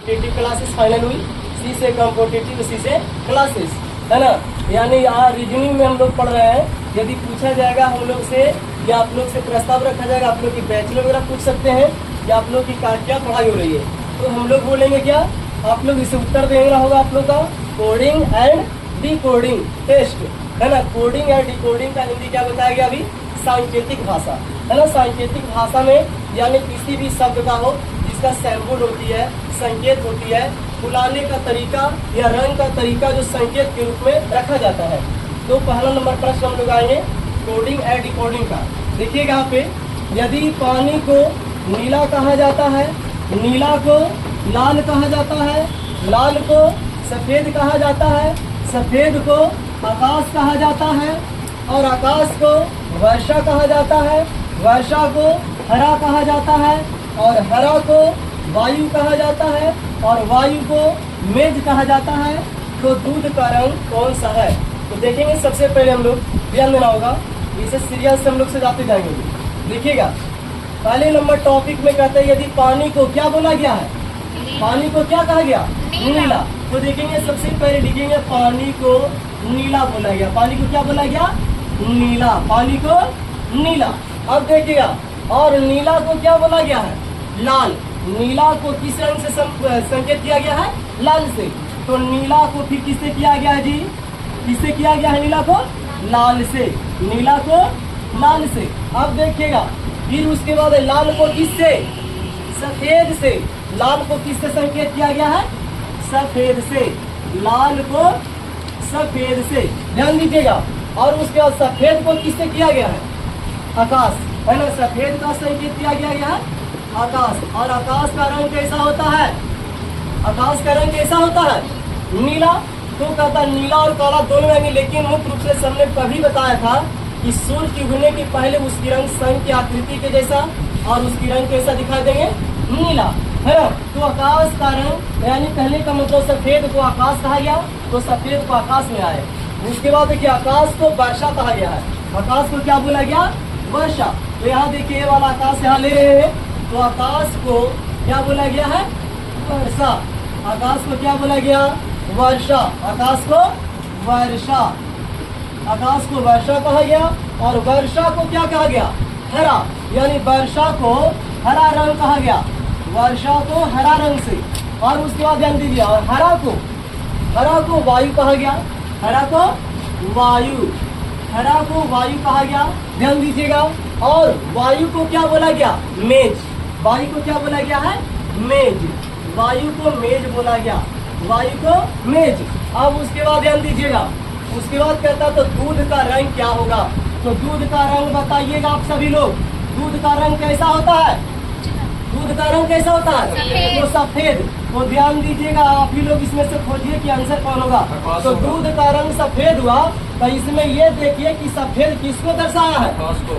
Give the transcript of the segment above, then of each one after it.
Competitive classes final हुई, सी से competitive, सी से क्लासेस, है ना। यानी यहाँ रीजनिंग में हम लोग पढ़ रहे हैं। यदि पूछा जाएगा हम लोग से या आप लोग से प्रस्ताव रखा जाएगा, आप लोग की बैचलर वगैरह पूछ सकते हैं कि आप लोग की क्या पढ़ाई हो रही है, तो हम लोग बोलेंगे क्या, आप लोग इसे उत्तर देना होगा आप लोग का कोडिंग एंड डिकोडिंग टेस्ट, है ना। कोडिंग एंड डिकोडिंग का हिंदी क्या बताया गया अभी, सांकेतिक भाषा, है ना। सांकेतिक भाषा में यानी किसी भी शब्द का हो जिसका सैंपल होती है, संकेत होती है, बुलाने का तरीका या रंग का तरीका जो संकेत के रूप में रखा जाता है। तो पहला नंबर प्रश्न हम लोग आएंगे कोडिंग एंड डिकोडिंग का। देखिएगा यहाँ पे, यदि पानी को नीला कहा जाता है, नीला को लाल कहा जाता है, लाल को सफ़ेद कहा जाता है, सफ़ेद को आकाश कहा जाता है और आकाश को वर्षा कहा जाता है, वर्षा को हरा कहा जाता है और हरा को वायु कहा जाता है और वायु को मेज कहा जाता है, तो दूध का रंग कौन सा है। तो देखेंगे सबसे पहले हम लोग ध्यान देना होगा, इसे सीरियल से हम लोग से जाते जाएंगे। देखिएगा पहले नंबर टॉपिक में कहते हैं यदि पानी को क्या बोला गया है, पानी को क्या कहा गया, नीला। तो देखेंगे सबसे पहले लिखेंगे पानी को नीला बोला गया, पानी को क्या बोला गया, नीला, पानी को नीला। अब देखिएगा और नीला को क्या बोला गया है, लाल, नीला को किस रंग से संकेत किया गया है, लाल से। तो नीला को फिर किससे किया गया है जी, किससे किया गया है नीला को, लाल से, नीला को लाल से। अब देखिएगा फिर उसके बाद लाल को किससे, सफेद से, लाल को किससे संकेत किया गया है, सफेद से, लाल को सफेद से, ध्यान दीजिएगा। और उसके बाद सफेद को किससे किया गया है, आकाश, है ना, सफेद का संकेत किया गया है आकाश। और आकाश का रंग कैसा होता है, आकाश का रंग कैसा होता है, नीला। तो कहता नीला और काला दोनों आएंगे, लेकिन मुख्य रूप से हमने कभी बताया था कि सूर्य उगने के पहले उसकी रंग सन की आकृति के जैसा और उसकी रंग कैसा दिखाई देंगे, नीला, है ना। तो आकाश का रंग यानी कहने का मतलब सफेद को आकाश कहा गया, तो सफेद को आकाश में आए। उसके बाद देखिए आकाश को वर्षा कहा गया है, आकाश को क्या बोला गया, वर्षा। तो यहाँ देखिए ये वाला आकाश यहाँ ले रहे हैं, तो आकाश को क्या बोला गया है, वर्षा, आकाश को क्या बोला गया, वर्षा, आकाश को वर्षा, आकाश को वर्षा कहा गया। और वर्षा को क्या कहा गया, हरा, यानी वर्षा को हरा रंग कहा गया, वर्षा को हरा रंग से। और उसके बाद ध्यान दीजिए और हरा को वायु कहा गया, हरा को वायु, हरा को वायु कहा गया, ध्यान दीजिएगा। और वायु को क्या बोला गया, मेज, वायु को क्या बोला गया है, मेज, वायु को मेज बोला गया, वायु को मेज। अब उसके बाद ध्यान दीजिएगा, उसके बाद कहता तो दूध का रंग क्या होगा। तो दूध का रंग बताइएगा आप सभी लोग, दूध का रंग कैसा होता है, दूध का रंग कैसा होता है, तो सफेद। तो ध्यान दीजिएगा आप ही लोग इसमें से खोजिए कि आंसर कौन होगा। तो दूध का रंग सफेद हुआ, तो इसमें ये देखिए कि सफेद किसको दर्शाया है,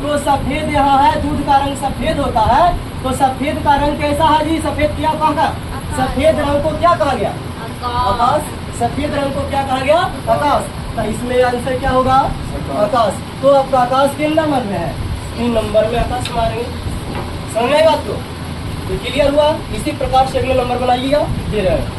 तो सफेद यहाँ है, दूध का रंग सफेद होता है। तो सफेद का रंग कैसा है जी, सफेद क्या कहा, सफेद रंग को क्या कहा गया, आकाश, सफेद रंग को क्या कहा गया, आकाश। तो इसमें आंसर क्या होगा, आकाश। तो आपका आकाश किन नंबर में है, 3 नंबर में आकाश मारेंगे, समझ में बात को। तो क्लियर हुआ। इसी प्रकार से अगले नंबर बनाइएगा, दे रहे हैं।